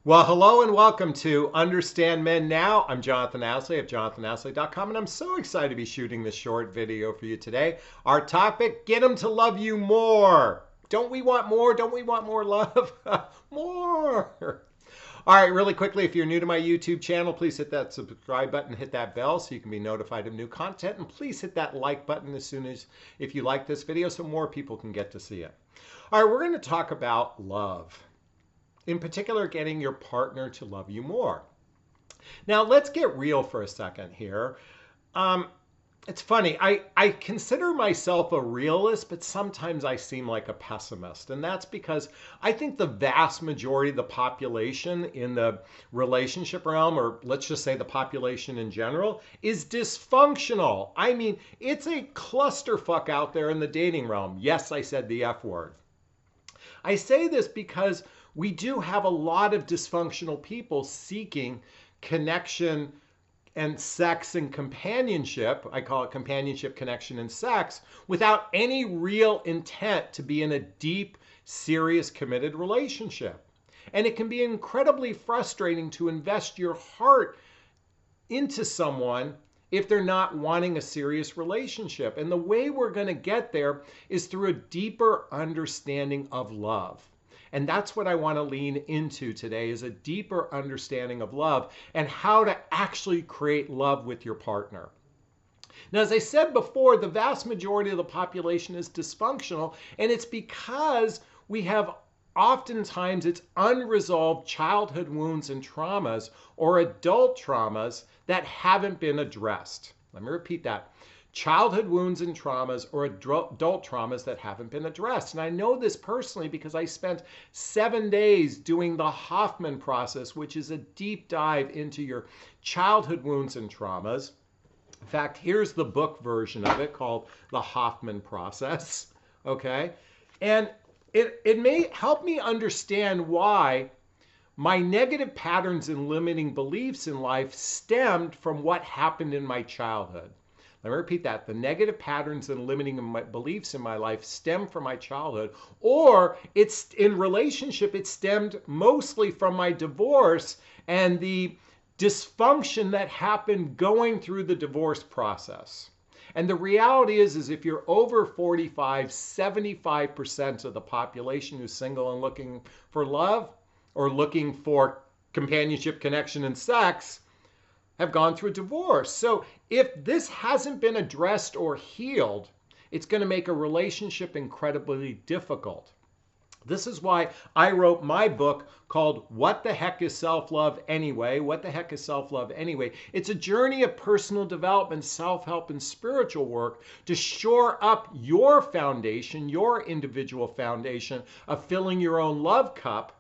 Well, hello and welcome to Understand Men Now. I'm Jonathan Aslay of jonathanasslay.com, and I'm so excited to be shooting this short video for you today. Our topic, get them to love you more. Don't we want more? Don't we want more love? More. All right, really quickly, if you're new to my YouTube channel, please hit that subscribe button, hit that bell so you can be notified of new content, and please hit that like button as soon as if you like this video so more people can get to see it. All right, we're going to talk about love. In particular, getting your partner to love you more. Now, let's get real for a second here. It's funny, I consider myself a realist, but sometimes I seem like a pessimist. And that's because I think the vast majority of the population in the relationship realm, or let's just say the population in general, is dysfunctional. I mean, it's a clusterfuck out there in the dating realm. Yes, I said the F word. I say this because we do have a lot of dysfunctional people seeking connection and sex and companionship. I call it companionship, connection, and sex without any real intent to be in a deep, serious, committed relationship. And it can be incredibly frustrating to invest your heart into someone if they're not wanting a serious relationship. And the way we're going to get there is through a deeper understanding of love. And that's what I want to lean into today, is a deeper understanding of love and how to actually create love with your partner. Now, as I said before, the vast majority of the population is dysfunctional, and it's because we have oftentimes it's unresolved childhood wounds and traumas or adult traumas that haven't been addressed. Let me repeat that. Childhood wounds and traumas or adult traumas that haven't been addressed. And I know this personally because I spent 7 days doing the Hoffman process, which is a deep dive into your childhood wounds and traumas. In fact, here's the book version of it called the Hoffman process. Okay. And it may help me understand why my negative patterns and limiting beliefs in life stemmed from what happened in my childhood. Let me repeat that. The negative patterns and limiting beliefs in my life stem from my childhood, or it's in relationship, it stemmed mostly from my divorce and the dysfunction that happened going through the divorce process. And the reality is if you're over 45, 75% of the population who's single and looking for love or looking for companionship, connection, and sex have gone through a divorce. So if this hasn't been addressed or healed, it's going to make a relationship incredibly difficult. This is why I wrote my book called What the Heck is Self-Love Anyway? What the Heck is Self-Love Anyway? It's a journey of personal development, self-help, and spiritual work to shore up your foundation, your individual foundation of filling your own love cup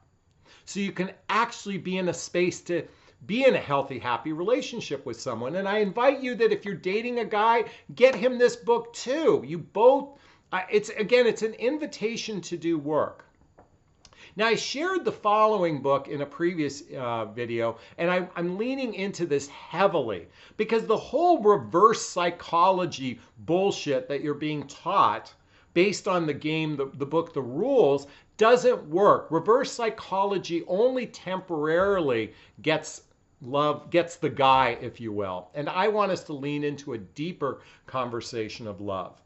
so you can actually be in a space to be in a healthy, happy relationship with someone. And I invite you that if you're dating a guy, get him this book too. You both, it's an invitation to do work. Now, I shared the following book in a previous video, and I'm leaning into this heavily because the whole reverse psychology bullshit that you're being taught based on the game, the book, The Rules, doesn't work. Reverse psychology only temporarily gets the guy, if you will. And I want us to lean into a deeper conversation of love.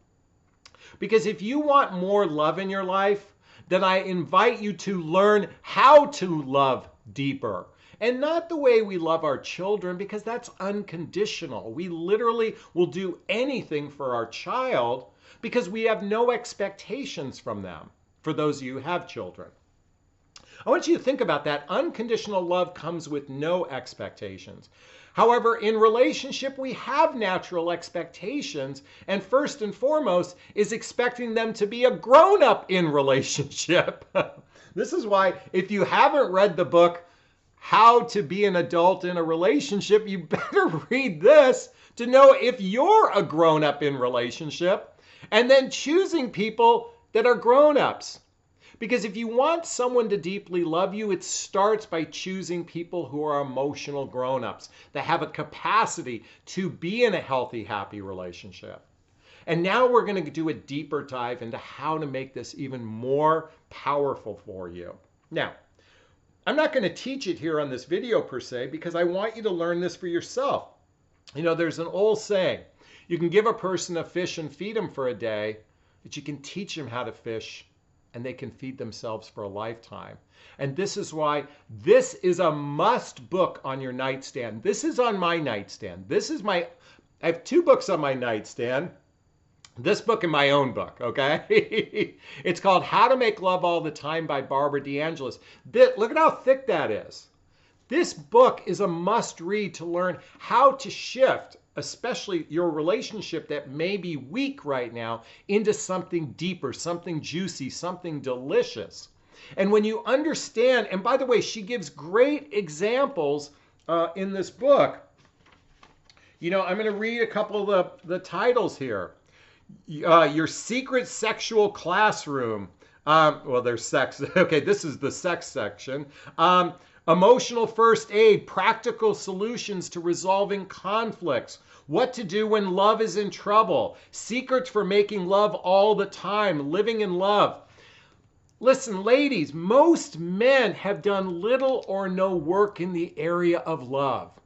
Because if you want more love in your life, then I invite you to learn how to love deeper. And not the way we love our children, because that's unconditional. We literally will do anything for our child because we have no expectations from them, for those of you who have children. I want you to think about that. Unconditional love comes with no expectations. However, in relationship, we have natural expectations, and first and foremost is expecting them to be a grown-up in relationship. This is why if you haven't read the book, How to Be an Adult in a Relationship, you better read this to know if you're a grown-up in relationship, and then choosing people that are grown-ups. Because if you want someone to deeply love you, it starts by choosing people who are emotional grown-ups, that have a capacity to be in a healthy, happy relationship. And now we're going to do a deeper dive into how to make this even more powerful for you. Now, I'm not going to teach it here on this video per se, because I want you to learn this for yourself. You know, there's an old saying, you can give a person a fish and feed them for a day, but you can teach them how to fish and they can feed themselves for a lifetime. And this is why this is a must book on your nightstand. This is on my nightstand. I have 2 books on my nightstand. This book and my own book, okay? It's called How to Make Love All the Time by Barbara DeAngelis. Look at how thick that is. This book is a must read to learn how to shift, especially your relationship that may be weak right now, into something deeper, something juicy, something delicious. And when you understand, and by the way, she gives great examples in this book. You know, I'm going to read a couple of the titles here. Your secret sexual classroom. Well, there's sex. Okay, this is the sex section. Emotional first aid, practical solutions to resolving conflicts, what to do when love is in trouble, secrets for making love all the time, living in love. Listen, ladies, most men have done little or no work in the area of love.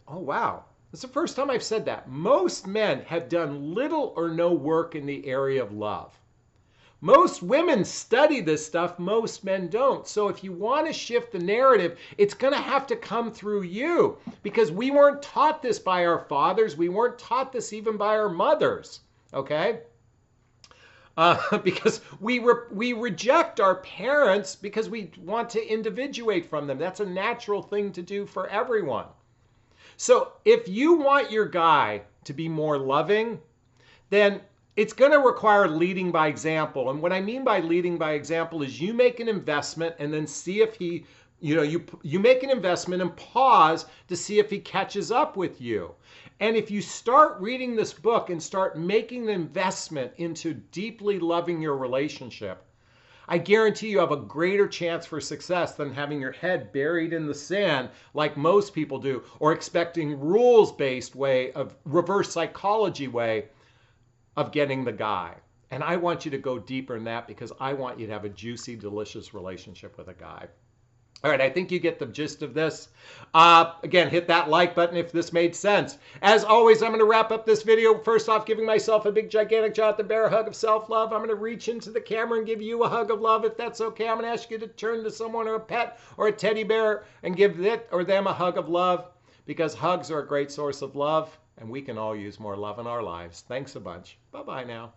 Oh, wow. It's the first time I've said that. Most men have done little or no work in the area of love. Most women study this stuff, most men don't. So if you want to shift the narrative, it's going to have to come through you, because we weren't taught this by our fathers. We weren't taught this even by our mothers, okay? Because we reject our parents because we want to individuate from them. That's a natural thing to do for everyone. So if you want your guy to be more loving, then it's going to require leading by example. And what I mean by leading by example is you make an investment and then see if he, you make an investment and pause to see if he catches up with you. And if you start reading this book and start making an investment into deeply loving your relationship, I guarantee you have a greater chance for success than having your head buried in the sand like most people do, or expecting rules-based way of reverse psychology way of getting the guy. And I want you to go deeper in that, because I want you to have a juicy, delicious relationship with a guy. All right, I think you get the gist of this. Again, hit that like button if this made sense. As always, I'm going to wrap up this video first off giving myself a big, gigantic Jonathan Bear hug of self-love. I'm going to reach into the camera and give you a hug of love if that's okay. I'm going to ask you to turn to someone or a pet or a teddy bear and give it or them a hug of love, because hugs are a great source of love, and we can all use more love in our lives. Thanks a bunch. Bye-bye now.